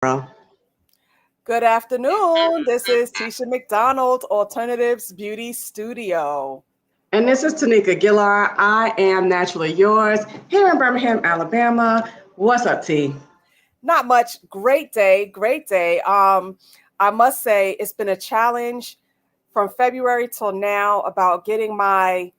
Bro. Good afternoon. This is Tisha McDonald, Alternatives Beauty Studio. And this is Tanika Gillar. I am naturally yours here in Birmingham, Alabama. What's up, T? Not much. Great day. Great day. I must say it's been a challenge from February till now about getting my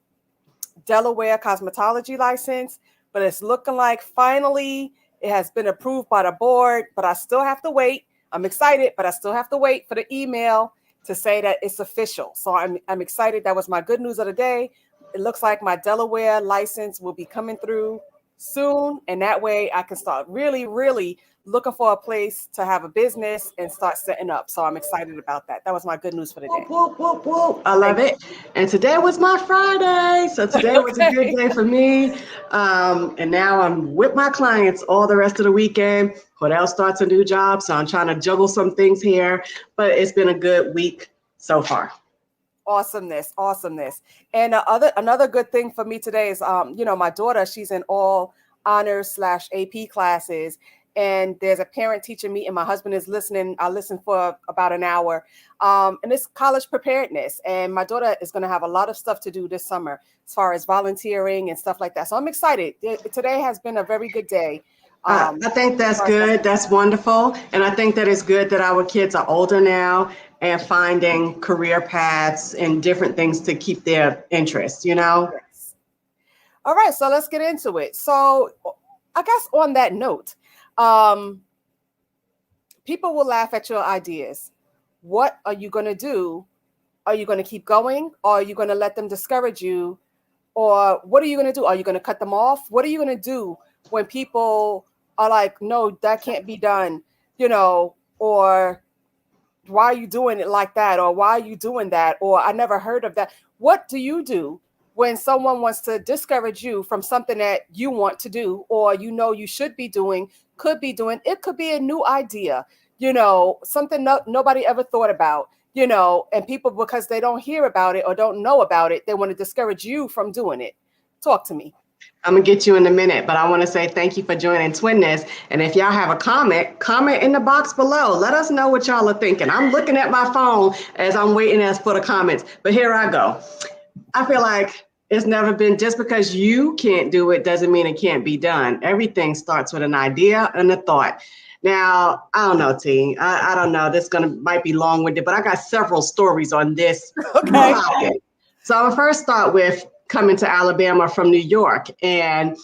Delaware cosmetology license, but it's looking like finally it has been approved by the board, but I still have to wait. I'm excited, but I still have to wait for the email to say that it's official. So I'm excited. That was my good news of the day. It looks like my Delaware license will be coming through soon, and that way I can start really looking for a place to have a business and start setting up. So I'm excited about that. That was my good news for the Whoop, day. whoop, whoop, whoop. I love Thank it. And today was my Friday. So today you. was a good Okay. day for me. And now I'm with my clients all the rest of the weekend. Cordell starts a new job. So I'm trying to juggle some things here. But it's been a good week so far. Awesomeness. And another good thing for me today is my daughter, she's in all honors/AP classes, and there's a parent teacher meeting. My husband is listening. I listen for about an hour. And it's college preparedness. And my daughter is going to have a lot of stuff to do this summer as far as volunteering and stuff like that. So I'm excited. Today has been a very good day. I think As that's far as that's good. That's concerned. wonderful. And I think that it's good that our kids are older now and finding career paths and different things to keep their interest, you know? Yes. All right, so let's get into it. So I guess on that note, um, people will laugh at your ideas. What are you going to do? Are you going to keep going? Or are you going to let them discourage you? Or what are you going to do? Are you going to cut them off? What are you going to do when people are like, no, that can't be done, or why are you doing it like that? Or why are you doing that? Or I never heard of that. What do you do when someone wants to discourage you from something that you want to do, or you should be doing, could be doing? It could be a new idea, something nobody ever thought about, and people, because they don't hear about it or don't know about it, they want to discourage you from doing it. Talk to me. I'm gonna get you in a minute, but I want to say thank you for joining Twinness. And if y'all have a comment in the box below. Let us know what y'all are thinking. I'm looking at my phone as I'm waiting as for the comments, but here I go. I feel like it's never been just because you can't do it doesn't mean it can't be done. Everything starts with an idea and a thought. Now, I don't know, T. I don't know. This might be long-winded, but I got several stories on this Okay. topic. So I'll first start with coming to Alabama from New York. And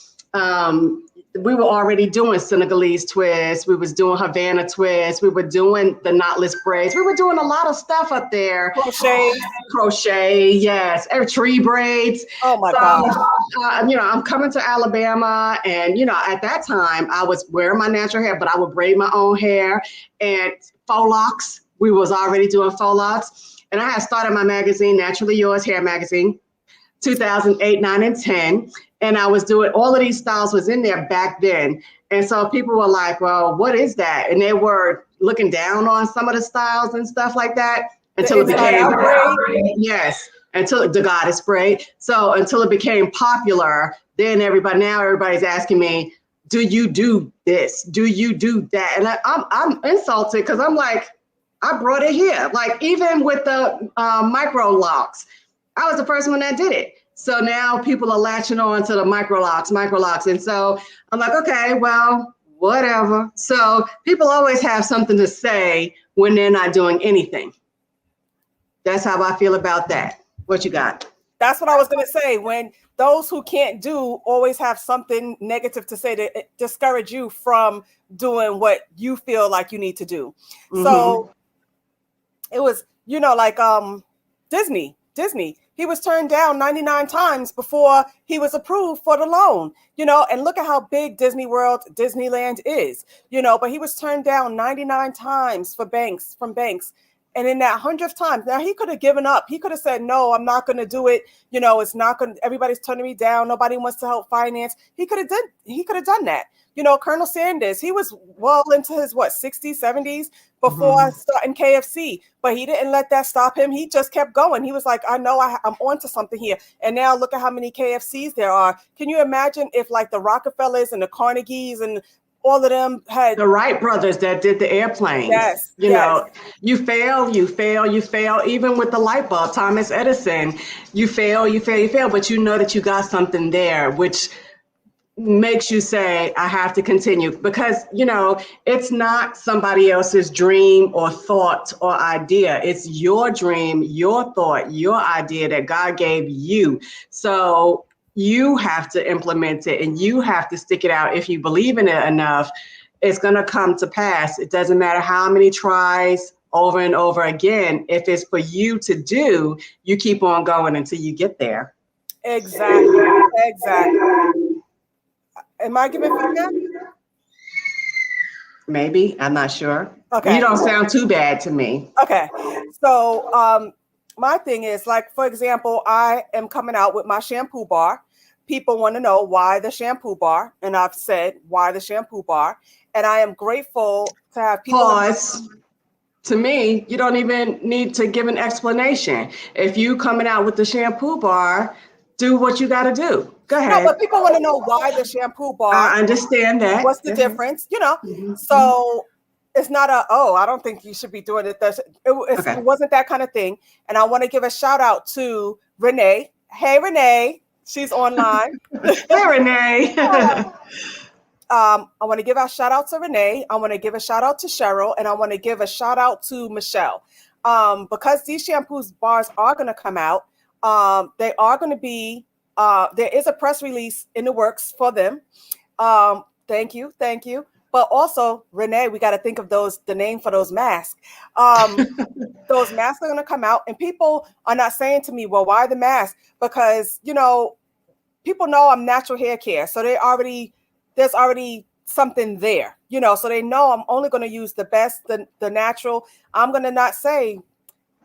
we were already doing Senegalese twists. We was doing Havana twists. We were doing the knotless braids. We were doing a lot of stuff up there. Crochet. Crochet, yes, tree braids. Oh my So, gosh. I'm coming to Alabama, and at that time I was wearing my natural hair, but I would braid my own hair and faux locks. We was already doing faux locks, and I had started my magazine, Naturally Yours Hair Magazine, 2008, 9, and 10. And I was doing all of these styles was in there back then. And so people were like, well, what is that? And they were looking down on some of the styles and stuff like that The until it inside became, out braid. yes, until the goddess braid. So until it became popular, then everybody's asking me, do you do this? Do you do that? And I'm insulted because I'm like, I brought it here. Like even with the micro locks, I was the first one that did it. So now people are latching on to the micro locks. And so I'm like, okay, well, whatever. So people always have something to say when they're not doing anything. That's how I feel about that. What you got? That's what I was going to say. When those who can't do always have something negative to say to discourage you from doing what you feel like you need to do. Mm-hmm. So it was, like Disney. He was turned down 99 times before he was approved for the loan, and look at how big Disneyland is, but he was turned down 99 times from banks. And in that 100th time, now he could have given up. He could have said, no, I'm not going to do it. It's not going to, everybody's turning me down. Nobody wants to help finance. He could have done that. Colonel Sanders, he was well into his 60s, 70s before Mm-hmm. starting KFC, but he didn't let that stop him. He just kept going. He was like, I know I'm onto something here. And now look at how many KFCs there are. Can you imagine if like the Rockefellers and the Carnegies and all of them had. The Wright brothers that did the airplanes. Yes, You yes. know, you fail, you fail, you fail. Even with the light bulb, Thomas Edison, you fail, you fail, you fail, but you know that you got something there, which makes you say, I have to continue, because, you know, it's not somebody else's dream or thought or idea. It's your dream, your thought, your idea that God gave you. So you have to implement it, and you have to stick it out. If you believe in it enough, it's going to come to pass. It doesn't matter how many tries over and over again. If it's for you to do, you keep on going until you get there. Exactly. Exactly. Am I giving feedback? Maybe, I'm not sure. Okay. You don't sound too bad to me. Okay. So my thing is, like, for example, I am coming out with my shampoo bar. People want to know why the shampoo bar, and I've said why the shampoo bar, and I am grateful to have people. Pause. To me, you don't even need to give an explanation. If you coming out with the shampoo bar, do what you got to do. Go ahead. No, but people want to know why the shampoo bar. I understand that. What's the difference? You know, so it's not I don't think you should be doing it. It wasn't that kind of thing. And I want to give a shout out to Renee. Hey, Renee. She's online. Hey, Renee. I want to give a shout out to Renee. I want to give a shout out to Cheryl, and I want to give a shout out to Michelle. Because these shampoos bars are going to come out. They are going to be, there is a press release in the works for them. Thank you. But also, Renee, we got to think of the name for those masks. Those masks are going to come out, and people are not saying to me, well, why the mask? Because, you know, people know I'm natural hair care. So there's already something there, you know, so they know I'm only going to use the best, the natural. I'm going to not say,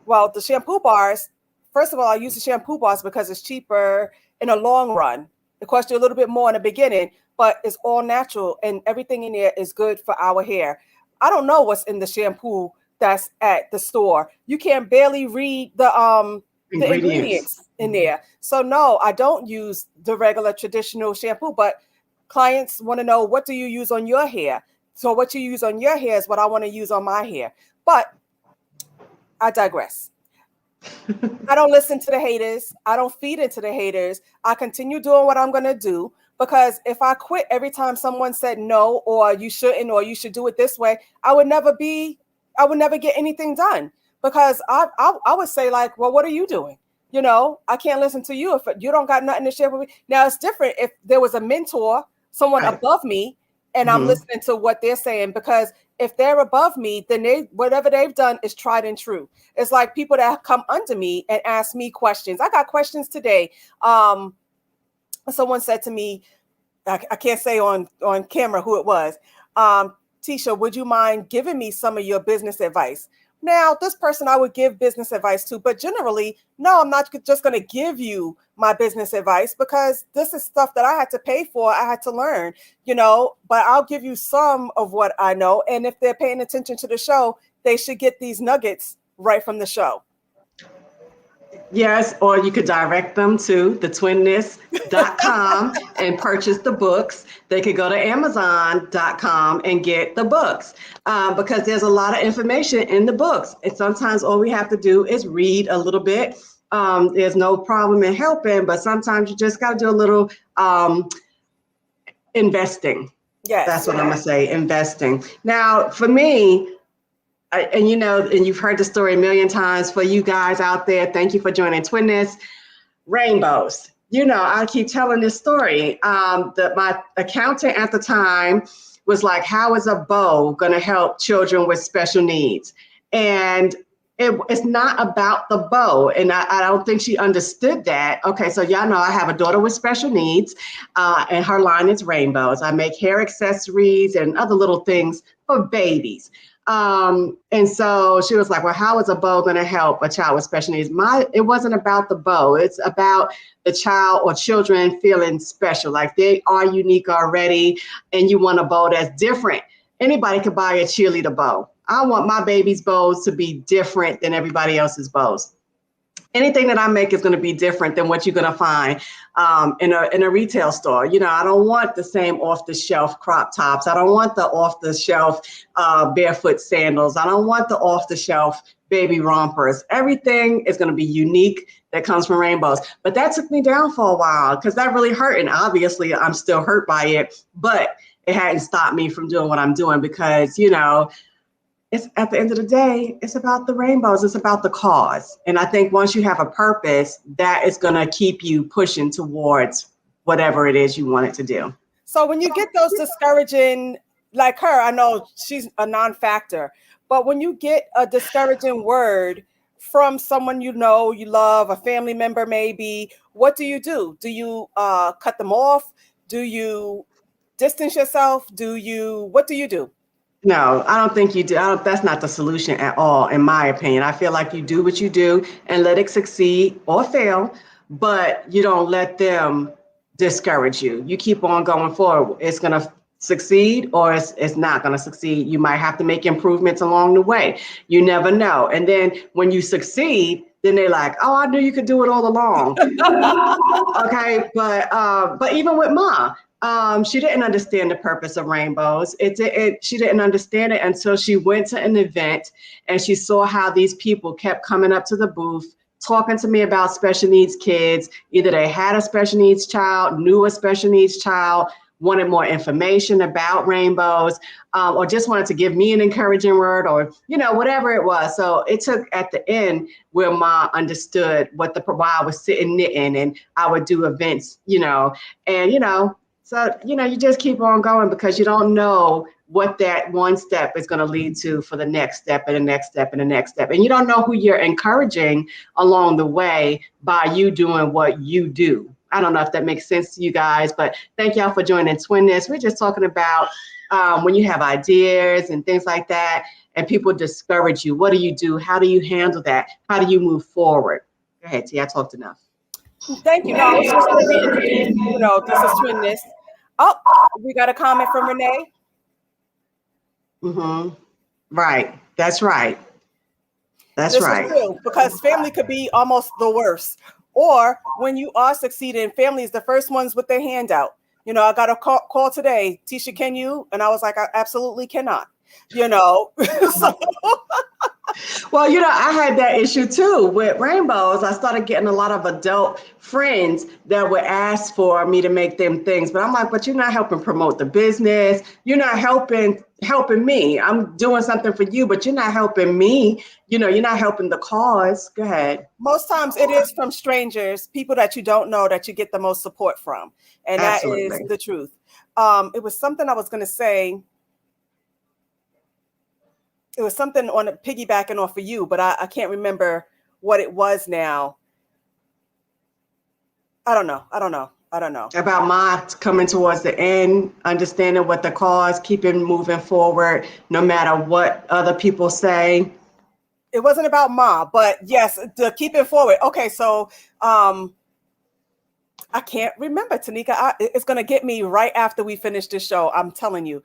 well, the shampoo bars, first of all, I use the shampoo bars because it's cheaper in the long run. It costs you a little bit more in the beginning, but it's all natural and everything in there is good for our hair. I don't know what's in the shampoo that's at the store. You can barely read the ingredients in there. So no, I don't use the regular traditional shampoo, but clients want to know, what do you use on your hair? So what you use on your hair is what I want to use on my hair. But I digress. I don't listen to the haters. I don't feed into the haters. I continue doing what I'm going to do, because if I quit every time someone said no, or you shouldn't, or you should do it this way, I would never get anything done, because I would say, like, well, what are you doing? You know, I can't listen to you if you don't got nothing to share with me. Now, it's different if there was a mentor, someone above me, and I'm listening to what they're saying, because if they're above me, then whatever they've done is tried and true. It's like people that come under me and ask me questions. I got questions today. Someone said to me, I can't say on camera who it was. Tisha, would you mind giving me some of your business advice? Now, this person I would give business advice to, but generally, no, I'm not just going to give you my business advice, because this is stuff that I had to pay for. I had to learn, you know, but I'll give you some of what I know. And if they're paying attention to the show, they should get these nuggets right from the show. Yes, or you could direct them to thetwinness.com and purchase the books. They could go to amazon.com and get the books, because there's a lot of information in the books. And sometimes all we have to do is read a little bit. There's no problem in helping, but sometimes you just got to do a little investing. Yes. That's what I'm going to say, investing. Now, for me, and you know, and you've heard the story a million times, for you guys out there, thank you for joining Twinness. Rainbows. You know, I keep telling this story. My accountant at the time was like, how is a bow going to help children with special needs? And it's not about the bow. And I don't think she understood that. Okay, so y'all know I have a daughter with special needs, and her line is Rainbows. I make hair accessories and other little things for babies. And so she was like, well, how is a bow going to help a child with special needs? It wasn't about the bow. It's about the child or children feeling special, like they are unique already, and you want a bow that's different. Anybody could buy a cheerleader bow. I want my baby's bows to be different than everybody else's bows. anything that I make is going to be different than what you're going to find in a retail store. You know, I don't want the same off the shelf crop tops. I don't want the off the shelf barefoot sandals. I don't want the off the shelf baby rompers. Everything is going to be unique that comes from Rainbows. But that took me down for a while because that really hurt. And obviously I'm still hurt by it, but it hadn't stopped me from doing what I'm doing because, you know, it's at the end of the day, it's about the rainbows. It's about the cause. And I think once you have a purpose, that is going to keep you pushing towards whatever it is you want it to do. So when you get those discouraging, like her, I know she's a non-factor, but when you get a discouraging word from someone you know, you love, a family member maybe, what do you do? Do you cut them off? Do you distance yourself? What do you do? No, I don't think you do. That's not the solution at all, in my opinion. I feel like you do what you do and let it succeed or fail, but you don't let them discourage you. You keep on going forward. It's going to succeed or it's not going to succeed. You might have to make improvements along the way. You never know. And then when you succeed, then they're like, oh, I knew you could do it all along. Okay, but even with Ma, she didn't understand the purpose of rainbows. She didn't understand it until she went to an event and she saw how these people kept coming up to the booth, talking to me about special needs kids. Either they had a special needs child, knew a special needs child, wanted more information about rainbows, or just wanted to give me an encouraging word or, you know, whatever it was. So it took at the end where Ma understood why I was sitting knitting and I would do events, you know, and, you know, so, you know, you just keep on going because you don't know what that one step is going to lead to for the next step and the next step and the next step. And you don't know who you're encouraging along the way by you doing what you do. I don't know if that makes sense to you guys, but thank y'all for joining Twin This. We're just talking about when you have ideas and things like that and people discourage you. What do you do? How do you handle that? How do you move forward? Go ahead, T. I talked enough. Thank you. No, I was just going to reintroduce, you know, this is Twin This. Oh, we got a comment from Renee. Mm-hmm. Right. That's right. That's this right. Is true, because family could be almost the worst. Or when you are succeeding, family is the first ones with their hand out. You know, I got a call today. Tisha, can you? And I was like, I absolutely cannot. You know, so. Well, you know, I had that issue too with rainbows. I started getting a lot of adult friends that would ask for me to make them things, but I'm like, but you're not helping promote the business. You're not helping me. I'm doing something for you, but you're not helping me. You know, you're not helping the cause. Go ahead. Most times it is from strangers, people that you don't know, that you get the most support from. And Absolutely. That is the truth. It was something I was going to say. It was something on piggybacking off of you, but I can't remember what it was now. I don't know. About Ma coming towards the end, understanding what the cause, keeping moving forward, no matter what other people say. It wasn't about Ma, but yes, to keep it forward. Okay, so I can't remember, Tanika. It's going to get me right after we finish this show. I'm telling you.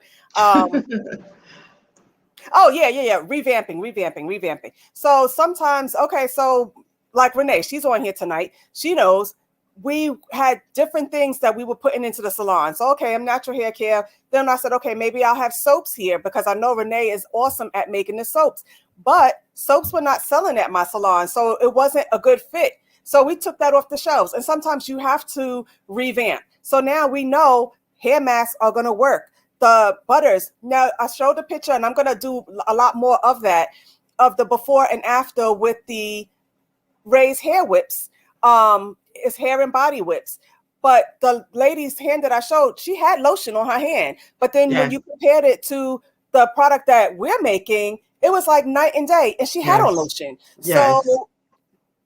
Oh, yeah. Revamping. So sometimes, okay, so like Renee, she's on here tonight. She knows we had different things that we were putting into the salon. So, okay, I'm natural hair care. Then I said, okay, maybe I'll have soaps here because I know Renee is awesome at making the soaps. But soaps were not selling at my salon, so it wasn't a good fit. So we took that off the shelves. And sometimes you have to revamp. So now we know hair masks are going to work. The butters. Now I showed the picture and I'm going to do a lot more of that, of the before and after with the raised hair whips. It's hair and body whips. But the lady's hand that I showed, she had lotion on her hand. But then when you compared it to the product that we're making, it was like night and day. And she had on lotion. Yes. So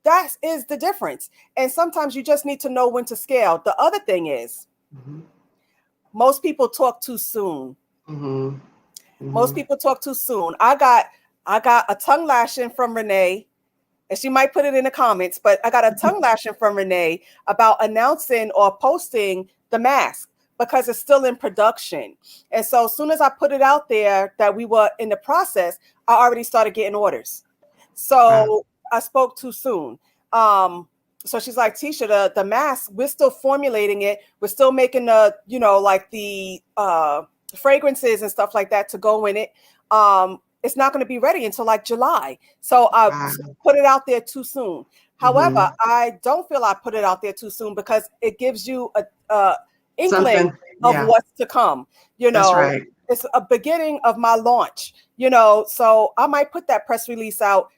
that is the difference. And sometimes you just need to know when to scale. The other thing is, most people talk too soon. Most people talk too soon. I got a tongue lashing from Renee, and she might put it in the comments, but I got a tongue lashing from Renee about announcing or posting the mask because it's still in production. And so as soon as I put it out there that we were in the process, I already started getting orders. So I spoke too soon. So she's like, Tisha, the mask, we're still formulating it. We're still making the, like the fragrances and stuff like that to go in it. It's not going to be ready until like July. So I put it out there too soon. However, I don't feel I put it out there too soon because it gives you a inkling of what's to come. That's right. It's a beginning of my launch, so I might put that press release out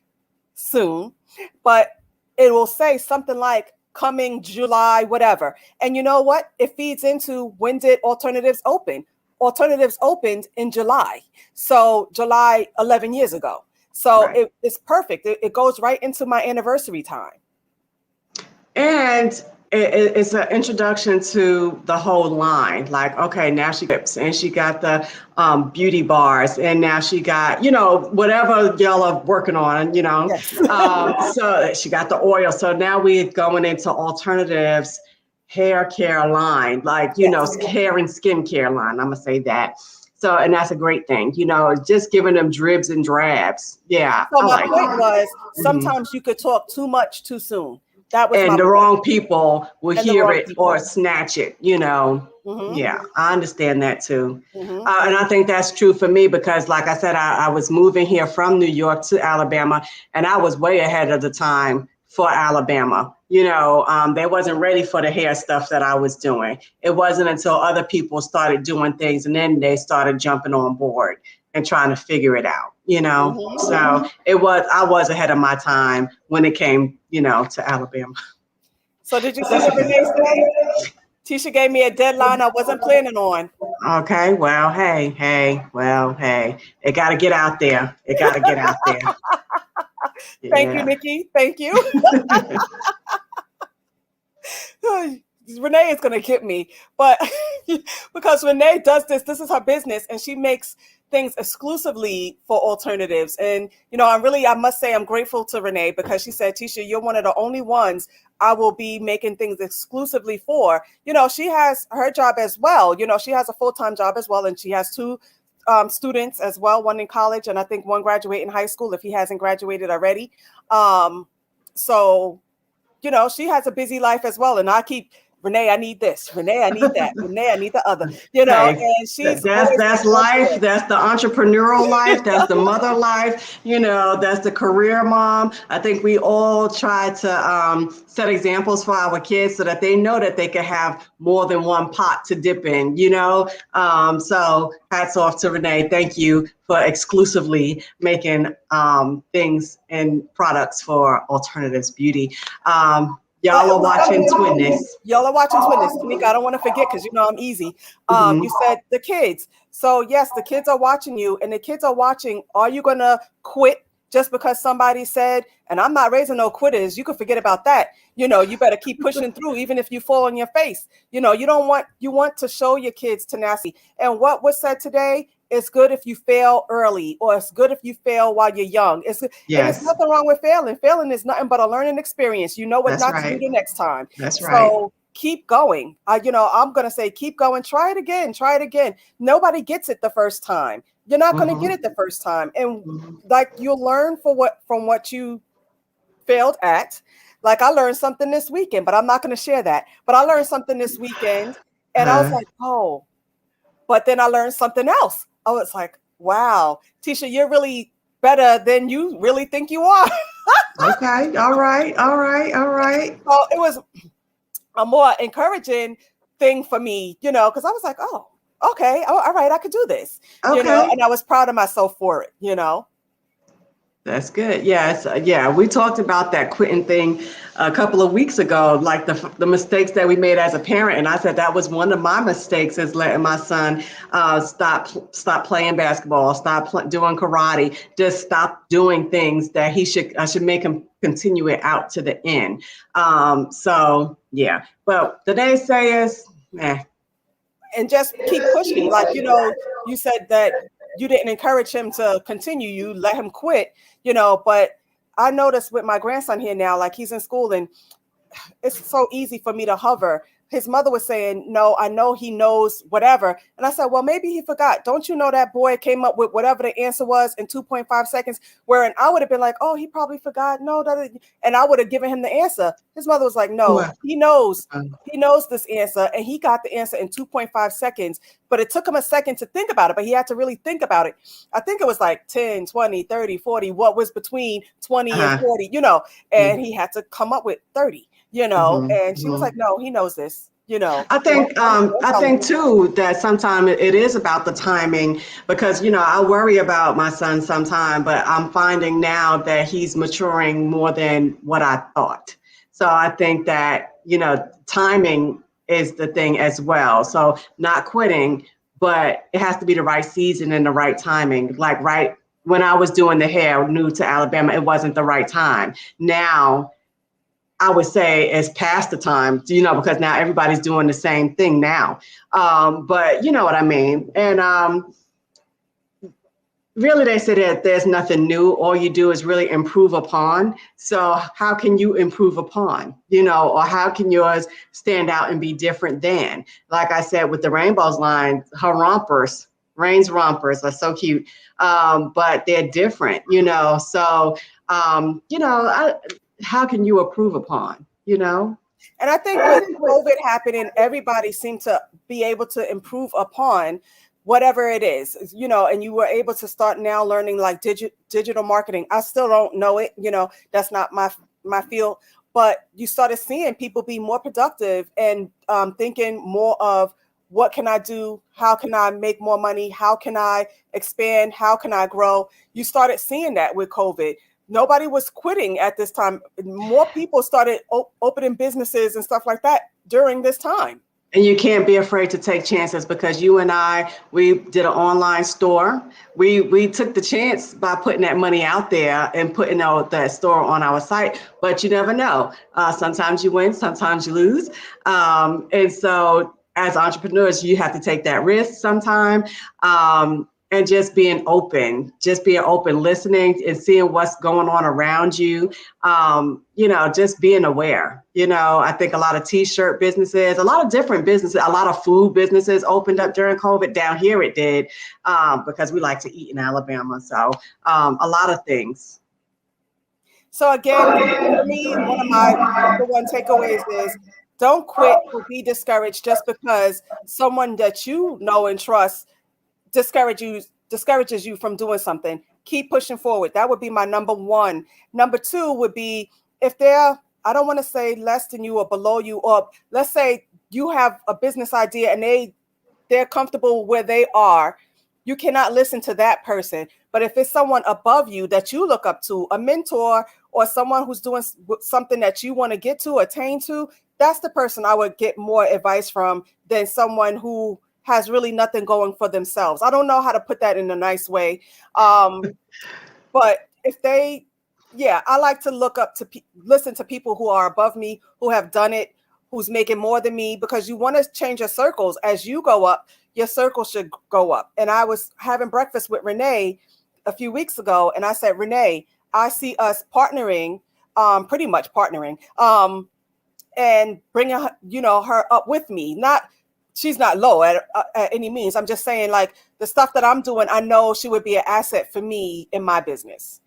soon, but it will say something like coming July, whatever. And you know what? It feeds into, when did Alternatives open? Alternatives opened in July. So July 11 years ago. So it's perfect. It goes right into my anniversary time. And it's an introduction to the whole line. Like, okay, now she got, and she got the beauty bars, and now she got, whatever y'all are working on, Yes. so she got the oil. So now we're going into Alternatives hair care line, like, hair and skincare line. I'm gonna say that. So, and that's a great thing, just giving them dribs and drabs. Yeah. So my point was, sometimes you could talk too much too soon. That was, and the wrong people will hear it or snatch it, Yeah, I understand that too. And I think that's true for me because, like I said, I was moving here from New York to Alabama, and I was way ahead of the time for Alabama. They wasn't ready for the hair stuff that I was doing. It wasn't until other people started doing things, and then they started jumping on board and trying to figure it out, So I was ahead of my time when it came, to Alabama. So did you see what Renee said? Tisha gave me a deadline I wasn't planning on. Okay, well, hey, it got to get out there. It got to get out there. Thank you, Nikki. Thank you. Renee is going to get me, but because Renee does this is her business, and she makes things exclusively for Alternatives. And, I must say I'm grateful to Renee because she said, Tisha, you're one of the only ones I will be making things exclusively for. She has her job as well. She has a full-time job as well. And she has two students as well, one in college, and I think one graduating high school if he hasn't graduated already. So, she has a busy life as well. And I keep, Renee, I need this. Renee, I need that. Renee, I need the other. And she's that's life. That's the entrepreneurial life. That's the mother life. That's the career mom. I think we all try to set examples for our kids so that they know that they can have more than one pot to dip in. So hats off to Renee. Thank you for exclusively making things and products for Alternatives Beauty. Y'all are watching Twitness. Y'all are watching Twitness. Tamika, I don't want to forget because I'm easy. You said the kids. So yes, the kids are watching you, and the kids are watching. Are you going to quit just because somebody said, and I'm not raising no quitters. You can forget about that. You better keep pushing through, even if you fall on your face. You want to show your kids tenacity. And what was said today, it's good if you fail early, or it's good if you fail while you're young. And there's nothing wrong with failing. Failing is nothing but a learning experience. You know what to do the next time. That's right. So keep going. I'm going to say, keep going. Try it again. Nobody gets it the first time. You're not going to get it the first time. And like, you'll learn from what you failed at. Like, I learned something this weekend, but I'm not going to share that. But I learned something this weekend, and I was like, oh, but then I learned something else. I was like, wow, Tisha, you're really better than you really think you are. Okay. All right. So it was a more encouraging thing for me, because I was like, oh, okay. All right. I could do this, and I was proud of myself for it, That's good. Yes. Yeah. We talked about that quitting thing a couple of weeks ago, like the mistakes that we made as a parent. And I said that was one of my mistakes, is letting my son stop playing basketball, stop doing karate, just stop doing things that I should make him continue it out to the end. So yeah, but the naysayers, and just keep pushing. Like, you said that you didn't encourage him to continue, you let him quit, but I noticed with my grandson here now, like, he's in school, and it's so easy for me to hover his mother was saying, no, I know he knows whatever. And I said, well, maybe he forgot. Don't you know that boy came up with whatever the answer was in 2.5 seconds? Wherein I would have been like, oh, he probably forgot. No, and I would have given him the answer. His mother was like, no, Well, he knows. He knows this answer, and he got the answer in 2.5 seconds. But it took him a second to think about it, but he had to really think about it. I think it was like 10, 20, 30, 40, what was between 20 and 40, and he had to come up with 30. And she was like, no, he knows this, I think too that sometimes it is about the timing, because I worry about my son sometime, but I'm finding now that he's maturing more than what I thought. So I think that timing is the thing as well. So not quitting, but it has to be the right season and the right timing. Like right when I was doing the hair new to Alabama, it wasn't the right time. Now I would say it's past the time, because now everybody's doing the same thing now. But you know what I mean? And really, they say that there's nothing new. All you do is really improve upon. So how can you improve upon, or how can yours stand out and be different than? Like I said, with the Rainbows line, her rompers, Rain's rompers are so cute, but they're different, So, how can you improve upon, And I think with COVID happening, everybody seemed to be able to improve upon whatever it is, and you were able to start now learning like digital marketing. I still don't know it, that's not my field, but you started seeing people be more productive and thinking more of what can I do? How can I make more money? How can I expand? How can I grow? You started seeing that with COVID. Nobody was quitting at this time. More people started opening businesses and stuff like that during this time. And you can't be afraid to take chances, because you and we did an online store. We took the chance by putting that money out there and putting that store on our site. But you never know. Sometimes you win, sometimes you lose. And so as entrepreneurs, you have to take that risk sometime. And just being open, listening and seeing what's going on around you, just being aware. I think a lot of T-shirt businesses, a lot of different businesses, a lot of food businesses opened up during COVID. Down here it did, because we like to eat in Alabama. So a lot of things. So again, for me, one of my number one takeaways is don't quit or be discouraged just because someone that you know and trust discourages you from doing something. Keep pushing forward. That would be my number one. Number two would be if they're, I don't want to say less than you or below you, or let's say you have a business idea and they're comfortable where they are, you cannot listen to that person. But if it's someone above you that you look up to, a mentor or someone who's doing something that you want to get to, attain to, that's the person I would get more advice from than someone who has really nothing going for themselves. I don't know how to put that in a nice way. But if I like to look up to listen to people who are above me, who have done it, who's making more than me, because you want to change your circles. As you go up, your circle should go up. And I was having breakfast with Renee a few weeks ago, and I said, Renee, I see us partnering, pretty much partnering, and bringing her up with me. She's not low at any means. I'm just saying, like, the stuff that I'm doing, I know she would be an asset for me in my business.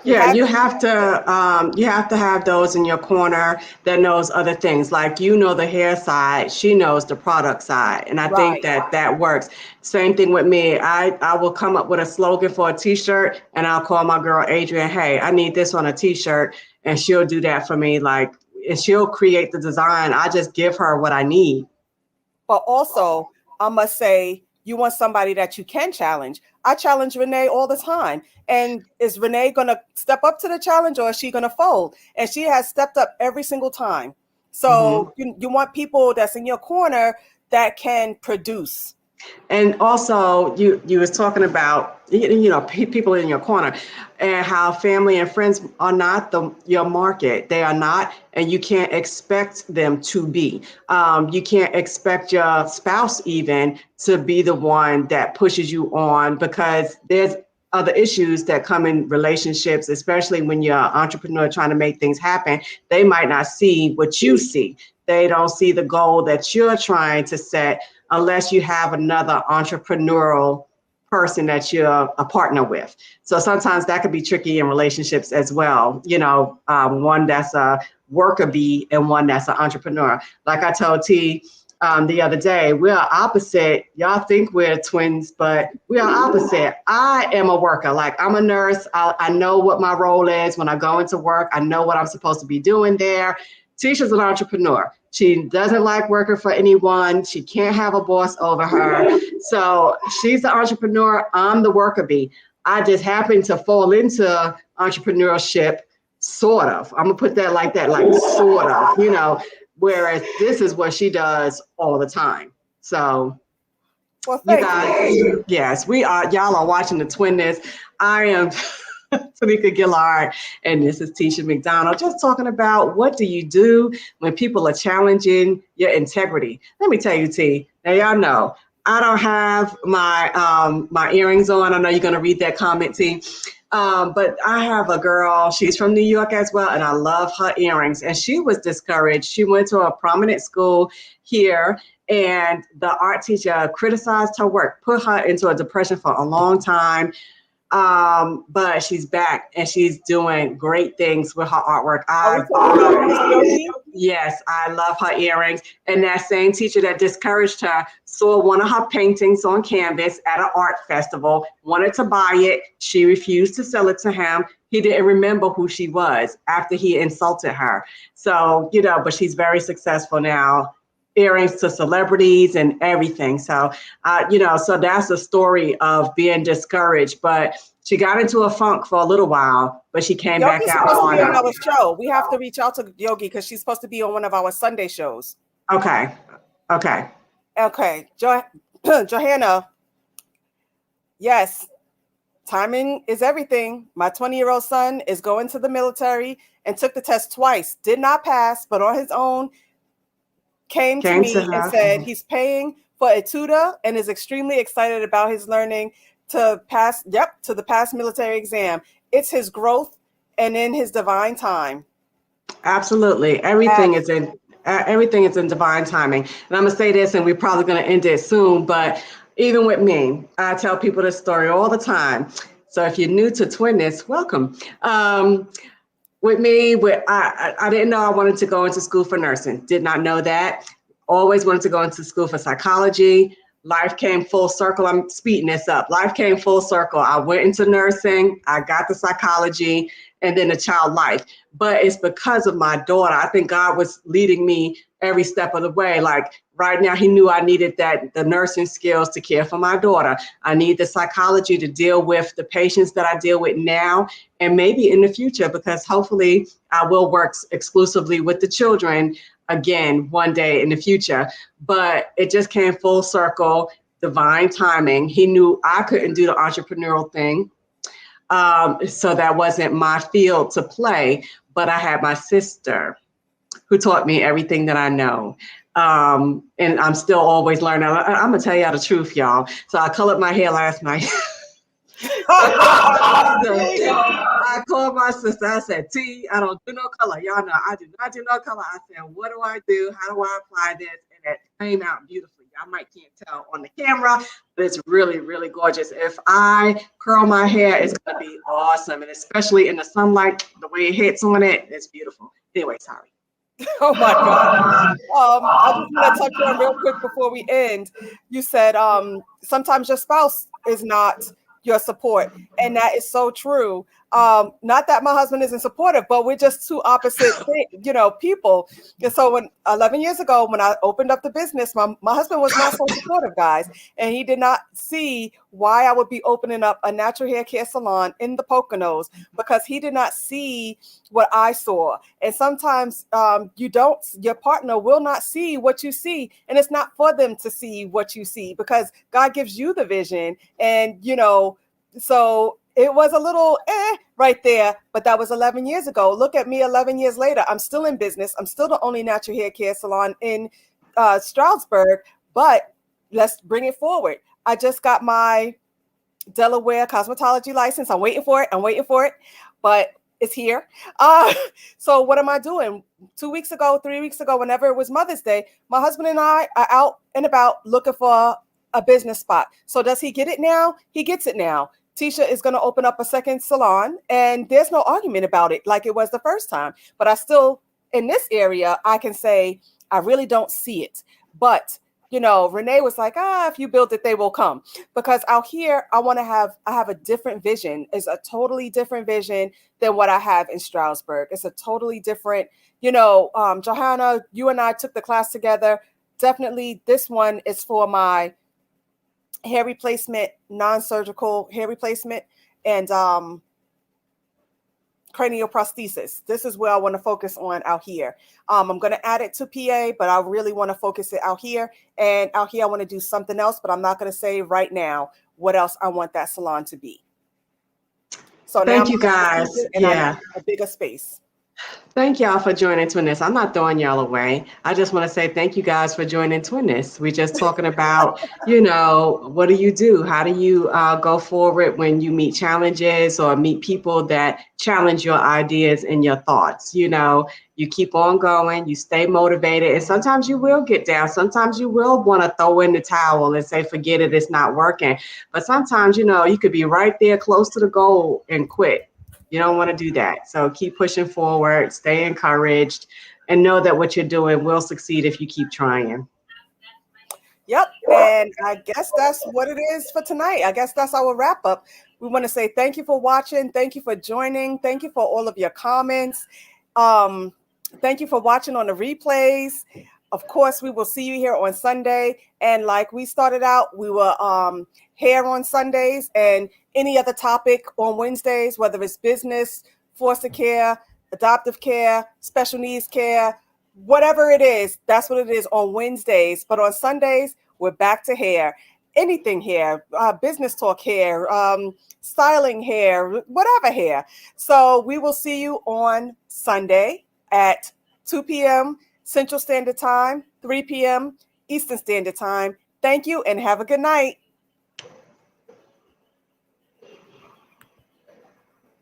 Yeah, you have to have those in your corner that knows other things. Like, the hair side, she knows the product side. And I think that works. Same thing with me. I will come up with a slogan for a T-shirt, and I'll call my girl Adrian, hey, I need this on a T-shirt. And she'll do that for me. Like, and she'll create the design. I just give her what I need. But also, I must say, you want somebody that you can challenge. I challenge Renee all the time. And is Renee going to step up to the challenge, or is she going to fold? And she has stepped up every single time. So you want people that's in your corner that can produce. And also, you was talking about, people in your corner, and how family and friends are not your market. They are not, and you can't expect them to be. You can't expect your spouse even to be the one that pushes you on, because there's other issues that come in relationships, especially when you're an entrepreneur trying to make things happen. They might not see what you see. they don't see the goal that you're trying to set unless you have another entrepreneurial person that you're a partner with. So sometimes that could be tricky in relationships as well. One that's a worker bee and one that's an entrepreneur. Like I told T the other day, we are opposite. Y'all think we're twins, but we are opposite. I am a worker. Like, I'm a nurse. I know what my role is when I go into work. I know what I'm supposed to be doing there. Tisha's an entrepreneur. She doesn't like working for anyone. She can't have a boss over her. So she's the entrepreneur. I'm the worker bee. I just happen to fall into entrepreneurship, sort of. I'm gonna put that like that, like sort of, whereas this is what she does all the time. So well, you guys, yes, we are. Y'all are watching the Twinness. I am Tamika Gillard, and this is Tisha McDonald, just talking about what do you do when people are challenging your integrity. Let me tell you, T, now y'all know I don't have my earrings on. I know you're gonna read that comment, T. But I have a girl, she's from New York as well, and I love her earrings. And she was discouraged. She went to a prominent school here, and the art teacher criticized her work, put her into a depression for a long time. But she's back and she's doing great things with her artwork. Yes, I love her earrings. And that same teacher that discouraged her saw one of her paintings on canvas at an art festival, wanted to buy it. She refused to sell it to him. He didn't remember who she was after he insulted her. So, but she's very successful now. Earrings to celebrities and everything. So, so that's the story of being discouraged. But she got into a funk for a little while, but she came back out on our show. We have to reach out to Yogi because she's supposed to be on one of our Sunday shows. Okay. Johanna. Yes. Timing is everything. My 20-year-old son is going to the military and took the test twice. Did not pass, but on his own came to me and said he's paying for a tutor and is extremely excited about his learning to pass the past military exam. It's his growth and in his divine time. Absolutely. Everything is in divine timing. And I'm gonna say this, and we're probably gonna end it soon, but even with me, I tell people this story all the time. So if you're new to Twinness, welcome. With me, I didn't know I wanted to go into school for nursing. Did not know that. Always wanted to go into school for psychology. Life came full circle. I'm speeding this up. Life came full circle. I went into nursing. I got the psychology and then the child life. But it's because of my daughter. I think God was leading me every step of the way. Like right now, he knew I needed the nursing skills to care for my daughter. I need the psychology to deal with the patients that I deal with now and maybe in the future, because hopefully I will work exclusively with the children again one day in the future. But it just came full circle, divine timing. He knew I couldn't do the entrepreneurial thing. So that wasn't my field to play, but I had my sister who taught me everything that I know. And I'm still always learning. I'm gonna tell y'all the truth, y'all. So I colored my hair last night. I called my sister. I said, T, I don't do no color. Y'all know I do not do no color. I said, what do I do? How do I apply this? And it came out beautifully. Y'all might can't tell on the camera, but it's really, really gorgeous. If I curl my hair, it's going to be awesome. And especially in the sunlight, the way it hits on it, it's beautiful. Anyway, sorry. Oh my God. I just want to touch on real quick before we end. You said sometimes your spouse is not your support, and that is so true. Not that my husband isn't supportive, but we're just two opposite people. And so 11 years ago, when I opened up the business, my husband was not so supportive, guys, and he did not see why I would be opening up a natural hair care salon in the Poconos, because he did not see what I saw. And sometimes your partner will not see what you see, and it's not for them to see what you see, because God gives you the vision. And so it was a little right there, but that was 11 years ago. Look at me 11 years later. I'm still in business. I'm still the only natural hair care salon in Stroudsburg, but let's bring it forward. I just got my Delaware cosmetology license. I'm waiting for it. But is here. So what am I doing? 2 weeks ago, 3 weeks ago, whenever it was Mother's Day, my husband and I are out and about looking for a business spot. So does he get it now? He gets it now. Tisha is going to open up a second salon, and there's no argument about it like it was the first time. But I still, in this area, I can say I really don't see it. But Renee was like, if you build it, they will come. Because out here, I have a different vision. It's a totally different vision than what I have in Stroudsburg. It's a totally different, Johanna, you and I took the class together. Definitely this one is for my hair replacement, non-surgical hair replacement, and cranial prosthesis. This is where I want to focus on out here. I'm going to add it to PA, but I really want to focus it out here. And out here, I want to do something else, but I'm not going to say right now what else I want that salon to be. So thank you guys. And I need a bigger space. Thank y'all for joining Twinist. I'm not throwing y'all away. I just want to say thank you guys for joining Twinist. We're just talking about, what do you do? How do you go forward when you meet challenges or meet people that challenge your ideas and your thoughts? You keep on going, you stay motivated, and sometimes you will get down. Sometimes you will want to throw in the towel and say, forget it, it's not working. But sometimes, you could be right there close to the goal and quit. You don't want to do that. So keep pushing forward, stay encouraged, and know that what you're doing will succeed if you keep trying. Yep. And I guess that's what it is for tonight. I guess that's our wrap up. We want to say thank you for watching. Thank you for joining. Thank you for all of your comments. Thank you for watching on the replays. Of course, we will see you here on Sunday. And like we started out, we were here on Sundays and any other topic on Wednesdays, whether it's business, foster care, adoptive care, special needs care, whatever it is, that's what it is on Wednesdays. But on Sundays, we're back to hair. Anything hair, business talk hair, styling hair, whatever hair. So we will see you on Sunday at 2 p.m. Central Standard Time, 3 p.m. Eastern Standard Time. Thank you and have a good night.